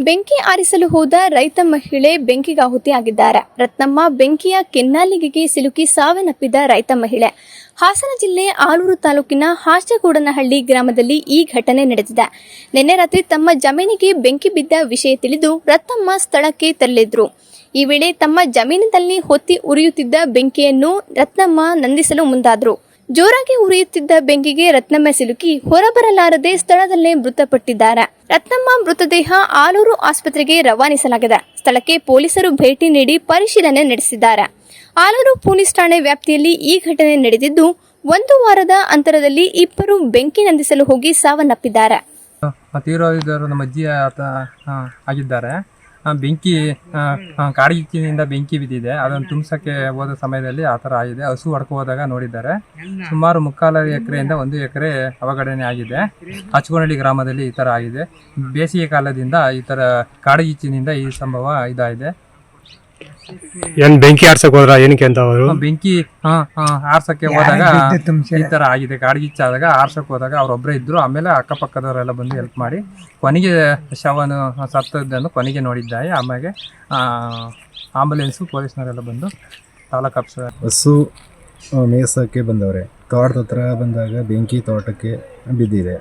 ಬೆಂಕಿ ಆರಿಸಲು ಹೋದ ರೈತ ಮಹಿಳೆ ಬೆಂಕಿಗಾಹುತಿಯಾಗಿದ್ದಾರೆ. ರತ್ನಮ್ಮ ಬೆಂಕಿಯ ಕೆನ್ನಾಲಿಗೆಗೆ ಸಿಲುಕಿ ಸಾವನ್ನಪ್ಪಿದ ರೈತ ಮಹಿಳೆ. ಹಾಸನ ಜಿಲ್ಲೆ ಆಲೂರು ತಾಲೂಕಿನ ಹಾಚಗೂಡನಹಳ್ಳಿ ಗ್ರಾಮದಲ್ಲಿ ಈ ಘಟನೆ ನಡೆದಿದೆ. ನಿನ್ನೆ ರಾತ್ರಿ ತಮ್ಮ ಜಮೀನಿಗೆ ಬೆಂಕಿ ಬಿದ್ದ ವಿಷಯ ತಿಳಿದು ರತ್ನಮ್ಮ ಸ್ಥಳಕ್ಕೆ ತೆರಳಿದ್ರು. ಈ ವೇಳೆ ತಮ್ಮ ಜಮೀನಿನಲ್ಲಿ ಹೊತ್ತಿ ಉರಿಯುತ್ತಿದ್ದ ಬೆಂಕಿಯನ್ನು ರತ್ನಮ್ಮ ನಂದಿಸಲು ಮುಂದಾದ್ರು. ಜೋರಾಗಿ ಉರಿಯುತ್ತಿದ್ದ ಬೆಂಕಿಗೆ ರತ್ನಮ್ಮ ಸಿಲುಕಿ ಹೊರಬರಲಾರದೆ ಸ್ಥಳದಲ್ಲೇ ಮೃತಪಟ್ಟಿದ್ದಾರೆ. ರತ್ನಮ್ಮ ಮೃತದೇಹ ಆಲೂರು ಆಸ್ಪತ್ರೆಗೆ ರವಾನಿಸಲಾಗಿದೆ. ಸ್ಥಳಕ್ಕೆ ಪೊಲೀಸರು ಭೇಟಿ ನೀಡಿ ಪರಿಶೀಲನೆ ನಡೆಸಿದ್ದಾರೆ. ಆಲೂರು ಪೊಲೀಸ್ ಠಾಣೆ ವ್ಯಾಪ್ತಿಯಲ್ಲಿ ಈ ಘಟನೆ ನಡೆದಿದ್ದು, 1 ವಾರದ ಅಂತರದಲ್ಲಿ ಇಬ್ಬರು ಬೆಂಕಿ ನಂದಿಸಲು ಹೋಗಿ ಸಾವನ್ನಪ್ಪಿದ್ದಾರೆ. ತೀವ್ರವಾಗಿದ್ದರು ನಮ್ಮ ಅಜ್ಜಿ ಆಗಿದ್ದಾರೆ. ಬೆಂಕಿ ಕಾಡ್ಗಿಚ್ಚಿನಿಂದ ಬೆಂಕಿ ಬಿದ್ದಿದೆ. ಅದನ್ನು ತುಂಬಿಸೋಕ್ಕೆ ಹೋದ ಸಮಯದಲ್ಲಿ ಆ ಥರ ಆಗಿದೆ. ಹಸು ಹೊಡ್ಕೊ ಹೋದಾಗ ನೋಡಿದ್ದಾರೆ. ಸುಮಾರು 3/4 ಎಕರೆಯಿಂದ 1 ಎಕರೆ ಅವಘಡನೆ ಆಗಿದೆ. ಹಾಚಗೂಡನಹಳ್ಳಿ ಗ್ರಾಮದಲ್ಲಿ ಈ ಥರ ಆಗಿದೆ. ಬೇಸಿಗೆ ಕಾಲದಿಂದ ಈ ಥರ ಕಾಡ್ಗಿಚ್ಚಿನಿಂದ ಈ ಸಂಭವ ಇದಾಗಿದೆ. ಏನ್ ಬೆಂಕಿ ಆರ್ಸಕ್ ಹೋದ್ರ ಏನಕ್ಕೆ ಅಂತ ಅವರು ಬೆಂಕಿ ಆರ್ಸಕ್ಕೆ ಹೋದಾಗ ಈ ತರ ಆಗಿದೆ. ಕಾಡ್ಗಿಚ್ಚಾದಾಗ ಆರ್ಸಕ್ ಹೋದಾಗ ಅವ್ರೊಬ್ಬರೇ ಇದ್ರು. ಆಮೇಲೆ ಅಕ್ಕಪಕ್ಕದವರೆಲ್ಲ ಬಂದು ಹೆಲ್ಪ್ ಮಾಡಿ ಕೊನೆಗೆ ಶವನು ಸತ್ತದ್ದನ್ನು ಕೊನೆಗೆ ನೋಡಿದ್ದಾರೆ. ಆಮೇಲೆ ಆಂಬುಲೆನ್ಸು ಪೊಲೀಸ್ನವರೆಲ್ಲ ಬಂದು ತಾಲೂಕು ಆಫೀಸರ್ ಹಸು ಮೇಯ್ಸೋಕ್ಕೆ ಬಂದವ್ರೆ. ತೋಟದ ಹತ್ರ ಬಂದಾಗ ಬೆಂಕಿ ತೋಟಕ್ಕೆ ಬಿದ್ದಿದೆ.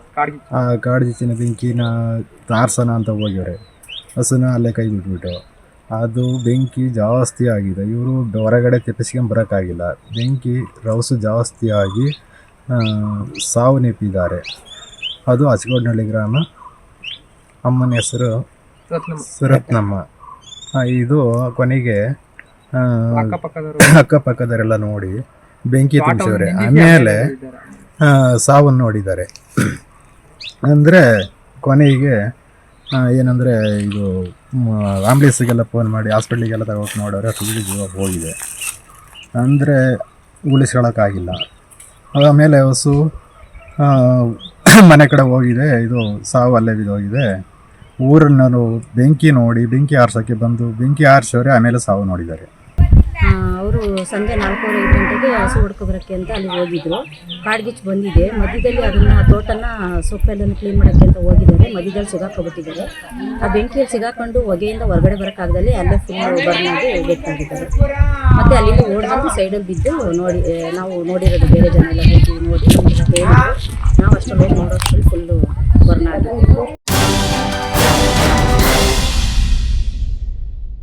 ಆ ಕಾಡ್ಗಿಚ್ಚಿನ ಬೆಂಕಿನ ಆರ್ಸೋಣ ಅಂತ ಹೋಗ್ಯವ್ರೆ. ಹಸುನ ಅಲ್ಲೇ ಕೈ ಬಿಟ್ಬಿಟ್ಟು ಅದು ಬೆಂಕಿ ಜಾಸ್ತಿ ಆಗಿದೆ. ಇವರು ಹೊರಗಡೆ ತೆಪ್ಪಿಸ್ಕೊಂಡು ಬರೋಕ್ಕಾಗಿಲ್ಲ. ಬೆಂಕಿ ರೌಸು ಜಾಸ್ತಿ ಆಗಿ ಸಾವನ್ನಪ್ಪಿದ್ದಾರೆ. ಅದು ಹಾಚಗೂಡನಹಳ್ಳಿ ಗ್ರಾಮ. ಅಮ್ಮನ ಹೆಸರು ರತ್ನಮ್ಮ. ಇದು ಕೊನೆಗೆ ಅಕ್ಕಪಕ್ಕದವರೆಲ್ಲ ನೋಡಿ ಬೆಂಕಿ ತುಂಬಿಸಿದ್ದಾರೆ. ಆಮೇಲೆ ಸಾವನ್ನು ನೋಡಿದ್ದಾರೆ. ಅಂದರೆ ಕೊನೆಗೆ ಏನಂದರೆ ಇದು ಆಂಬುಲೆನ್ಸಿಗೆಲ್ಲ ಫೋನ್ ಮಾಡಿ ಹಾಸ್ಪಿಟ್ಲಿಗೆಲ್ಲ ತಗೋಕೆ ನೋಡೋರೆ ಫುಲ್ ಜೀವ ಹೋಗಿದೆ. ಅಂದರೆ ಉಳಿಸ್ಕೊಳ್ಳೋಕ್ಕಾಗಿಲ್ಲ. ಆಮೇಲೆ ಹಸು ಮನೆ ಕಡೆ ಹೋಗಿದೆ. ಇದು ಸಾವು ಅಲ್ಲೇ ಬಿದ್ದೋಗಿದೆ. ಊರನ್ನು ಬೆಂಕಿ ನೋಡಿ ಬೆಂಕಿ ಆರ್ಸೋಕ್ಕೆ ಬಂದು ಬೆಂಕಿ ಆರಿಸೋರೆ. ಆಮೇಲೆ ಸಾವು ನೋಡಿದ್ದಾರೆ. ಅವರು ಸಂಜೆ 4:30 ಗಂಟೆಗೆ ಹಸು ಹೊಡ್ಕೊಬರೋಕ್ಕೆ ಅಂತ ಅಲ್ಲಿ ಹೋಗಿದ್ರು. ಕಾಡ್ಗಿಚ್ಚು ಬಂದಿದೆ. ಮಧ್ಯದಲ್ಲಿ ಅದನ್ನು ತೋಟನ ಸೊಪ್ಪೆಲ್ಲನ್ನು ಕ್ಲೀನ್ ಮಾಡೋಕ್ಕೆ ಅಂತ ಹೋಗಿದ್ದಾರೆ. ಮಧ್ಯದಲ್ಲಿ ಸಿಗಾಕೊಬಿಟ್ಟಿದ್ದಾರೆ. ಆ ಬೆಂಕಿಯಲ್ಲಿ ಸಿಗಾಕೊಂಡು ಹೊಗೆಯಿಂದ ಹೊರಗಡೆ ಬರೋಕ್ಕಾಗದಲ್ಲಿ ಅಲ್ಲೇ ಫುಲ್ ಬರ್ನ್ ಆಗಿ ಡೆತ್ತಾಗಿದ್ದಾರೆ. ಮತ್ತು ಅಲ್ಲಿಂದ ಓಡ್ಬಂದು ಸೈಡಲ್ಲಿ ಬಿದ್ದು ನಾವು ನೋಡಿರೋದು ಬೇರೆ ಜನ ಎಲ್ಲ ಹೋಗಿ ನೋಡಿ ಹೇಳಿದ್ರು. ನಾವು ಅಷ್ಟರಲ್ಲಿ ನೋಡೋಷ್ಟು ಫುಲ್ಲು ಬರ್ನ್ ಆಗಿದೆ.